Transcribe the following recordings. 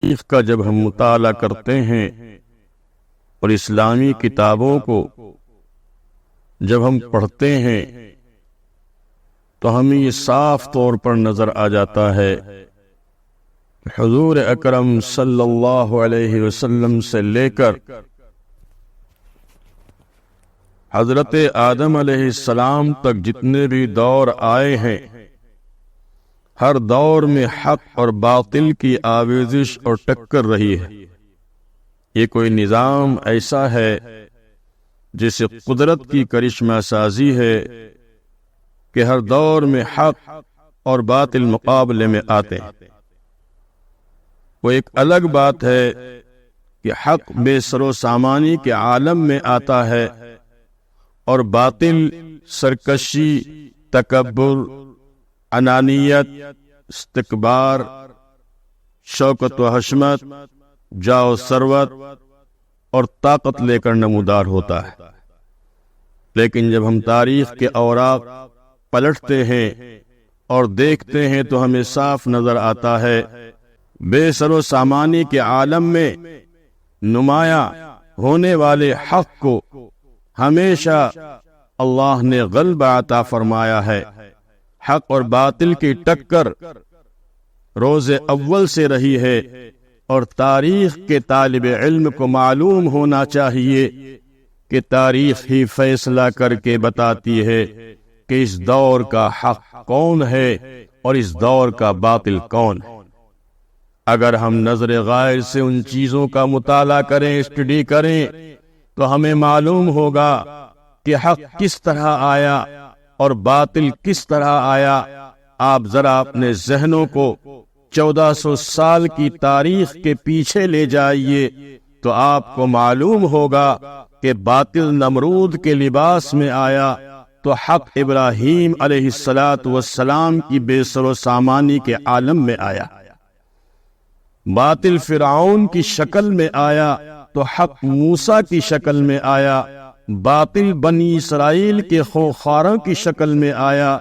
تاریخ کا جب ہم مطالعہ کرتے ہیں اور اسلامی کتابوں کو جب ہم پڑھتے ہیں تو ہمیں یہ صاف طور پر نظر آ جاتا ہے حضور اکرم صلی اللہ علیہ وسلم سے لے کر حضرت آدم علیہ السلام تک جتنے بھی دور آئے ہیں، ہر دور میں حق اور باطل کی آویزش اور ٹکر رہی ہے۔ یہ کوئی نظام ایسا ہے جسے قدرت کی کرشمہ سازی ہے کہ ہر دور میں حق اور باطل مقابلے میں آتے ہیں۔ وہ ایک الگ بات ہے کہ حق بے سر و سامانی کے عالم میں آتا ہے اور باطل سرکشی، تکبر، انانیت، استکبار، شوکت و حشمت، جاہ و ثروت اور طاقت لے کر نمودار ہوتا ہے۔ لیکن جب ہم تاریخ کے اوراق پلٹتے ہیں اور دیکھتے ہیں تو ہمیں صاف نظر آتا ہے بے سر و سامانی کے عالم میں نمایاں ہونے والے حق کو ہمیشہ اللہ نے غلبہ عطا فرمایا ہے۔ حق اور باطل کی ٹکر روز اول سے رہی ہے اور تاریخ کے طالب علم کو معلوم ہونا چاہیے کہ تاریخ ہی فیصلہ کر کے بتاتی ہے کہ اس دور کا حق کون ہے اور اس دور کا باطل کون ہے۔ اگر ہم نظر غائب سے ان چیزوں کا مطالعہ کریں، اسٹڈی کریں، تو ہمیں معلوم ہوگا کہ حق کس طرح آیا اور باطل کس طرح آیا۔ آپ ذرا اپنے ذہنوں کو 1400 سال کی تاریخ کے پیچھے لے جائیے تو آپ کو معلوم ہوگا کہ باطل نمرود کے لباس میں آیا تو حق ابراہیم علیہ السلام کی بے سر و سامانی کے عالم میں آیا۔ باطل فرعون کی شکل میں آیا تو حق موسیٰ کی شکل میں آیا۔ باطل بنی اسرائیل کے خوخاروں کی شکل میں آیا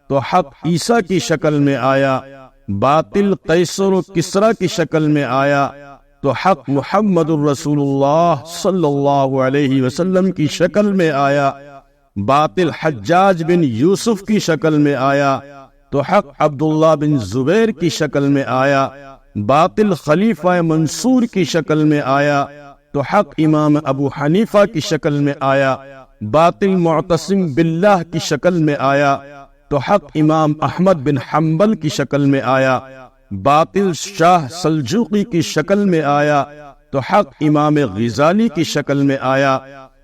تو حق عیسیٰ کی شکل میں آیا۔ باطل قیصر و کسریٰ کی شکل میں آیا تو حق محمد الرسول اللہ صلی اللہ علیہ وسلم کی شکل میں آیا۔ باطل حجاج بن یوسف کی شکل میں آیا تو حق عبداللہ بن زبیر کی شکل میں آیا۔ باطل خلیفہ منصور کی شکل میں آیا تو حق امام ابو حنیفہ کی شکل میں آیا۔ باطل معتصم باللہ کی شکل میں آیا تو حق امام احمد بن حنبل کی شکل میں آیا۔ باطل شاہ سلجوقی کی شکل میں آیا تو حق امام غزالی کی شکل میں آیا۔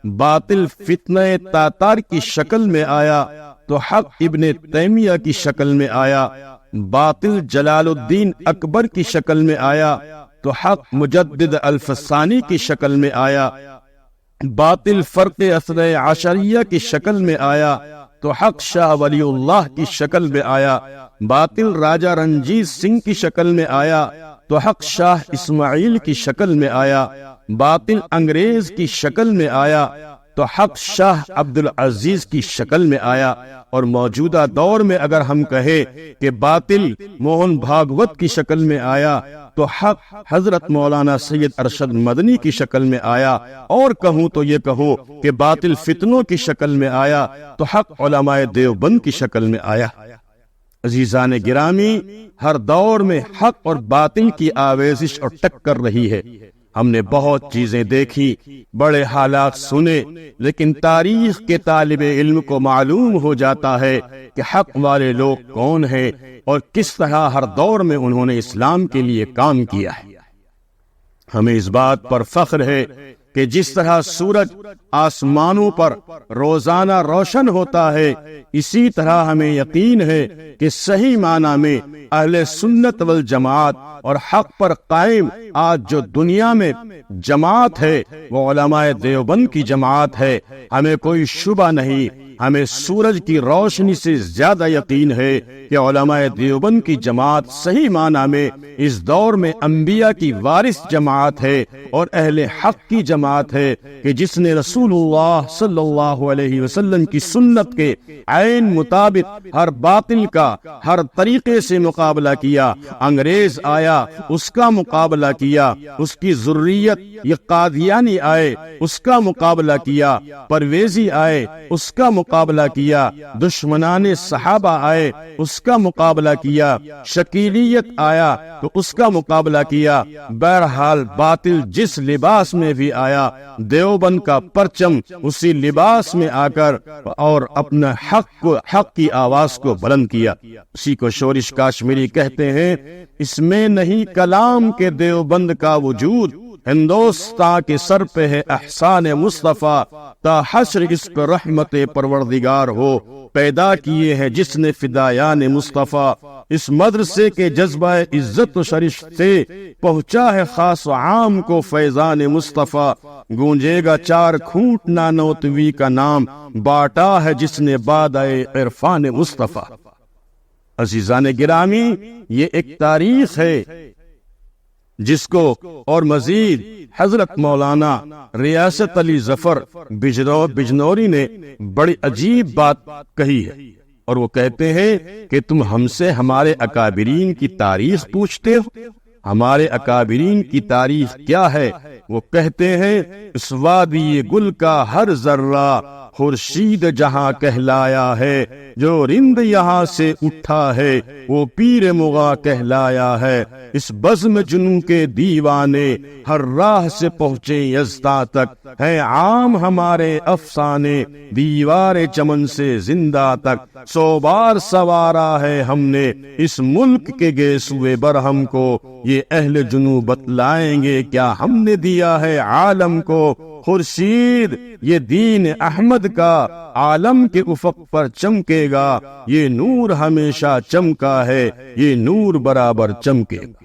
باطل فتنہ تاتار کی شکل میں آیا تو حق ابن تیمیہ کی شکل میں آیا۔ باطل جلال الدین اکبر کی شکل میں آیا تو حق مجدد الفسانی کی شکل میں آیا۔ باطل فرق اثنی عشریہ کی شکل میں آیا تو حق شاہ ولی اللہ کی شکل میں آیا۔ باطل راجہ رنجیت سنگھ کی شکل میں آیا تو حق شاہ اسماعیل کی شکل میں آیا۔ باطل انگریز کی شکل میں آیا تو حق شاہ عبد العزیز کی شکل میں آیا۔ اور موجودہ دور میں اگر ہم کہیں کہ باطل موہن بھاگوت کی شکل میں آیا تو حق حضرت مولانا سید ارشد مدنی کی شکل میں آیا، اور کہوں تو یہ کہوں کہ باطل فتنوں کی شکل میں آیا تو حق علماء دیوبند کی شکل میں آیا۔ عزیزان گرامی، ہر دور میں حق اور باطل کی آویزش اور ٹکر رہی ہے۔ ہم نے بہت چیزیں دیکھی، بڑے حالات سنے، لیکن تاریخ کے طالب علم کو معلوم ہو جاتا ہے کہ حق والے لوگ کون ہیں اور کس طرح ہر دور میں انہوں نے اسلام کے لیے کام کیا ہے۔ ہمیں اس بات پر فخر ہے کہ جس طرح سورج آسمانوں پر روزانہ روشن ہوتا ہے، اسی طرح ہمیں یقین ہے کہ صحیح معنی میں اہل سنت والجماعت اور حق پر قائم آج جو دنیا میں جماعت ہے وہ علماء دیوبند کی جماعت ہے۔ ہمیں کوئی شبہ نہیں، ہمیں سورج کی روشنی سے زیادہ یقین ہے کہ علماء دیوبند کی جماعت صحیح معنی میں اس دور میں انبیاء کی وارث جماعت ہے اور اہل حق کی جماعت ہے کہ جس نے رسول اللہ صلی اللہ علیہ وسلم کی سنت کے عین مطابق ہر باطل کا ہر طریقے سے مقابلہ کیا۔ انگریز آیا، اس کا مقابلہ کیا، اس کی ذریت یہ قادیانی آئے، اس کا مقابلہ کیا، پرویزی آئے، اس کا مقابلہ کیا، دشمنان صحابہ آئے، اس کا مقابلہ کیا، شکیلیت آیا تو اس کا مقابلہ کیا۔ بہرحال باطل جس لباس میں بھی آیا، دیوبند کا پرچم اسی لباس میں آ کر اور اپنا حق کی آواز کو بلند کیا۔ اسی کو شورش کاشمیری کہتے ہیں، اس میں نہیں کلام کے دیوبند کا وجود، ہندوستان کے سر پہ ہے احسان مصطفیٰ، تا حشر اس پر رحمت پروردگار ہو، پیدا کیے ہیں جس نے فدایان مصطفیٰ۔ اس مدرسے کے جذبہ عزت و شرف سے پہنچا ہے خاص و عام کو فیضان مصطفیٰ، گونجے گا چار کھوٹ نانوتوی کا نام، باٹا ہے جس نے بادئے عرفان مصطفیٰ۔ عزیزان گرامی، یہ ایک تاریخ ہے جس کو اور مزید حضرت مولانا ریاست علی ظفر بجنوری نے بڑی عجیب بات کہی ہے، اور وہ کہتے ہیں کہ تم ہم سے ہمارے اکابرین کی تاریخ پوچھتے ہو، ہمارے اکابرین کی تاریخ کیا ہے؟ وہ کہتے ہیں، اس وادی گل کا ہر ذرہ خورشید جہاں کہلایا ہے، جو رند یہاں سے اٹھا ہے وہ پیر مغا کہلایا ہے، اس بزم جنوں کے دیوانے ہر راہ سے پہنچے یزداں تک، ہے عام ہمارے افسانے دیوار چمن سے زندہ تک، 100 بار سوارا ہے ہم نے اس ملک کے گیسوئے برہم کو، یہ اہل جنوں بتلائیں گے کیا ہم نے دیا ہے عالم کو، خورشید یہ دین احمد کا عالم کے افق پر چمکے گا، یہ نور ہمیشہ چمکا ہے، یہ نور برابر چمکے گا۔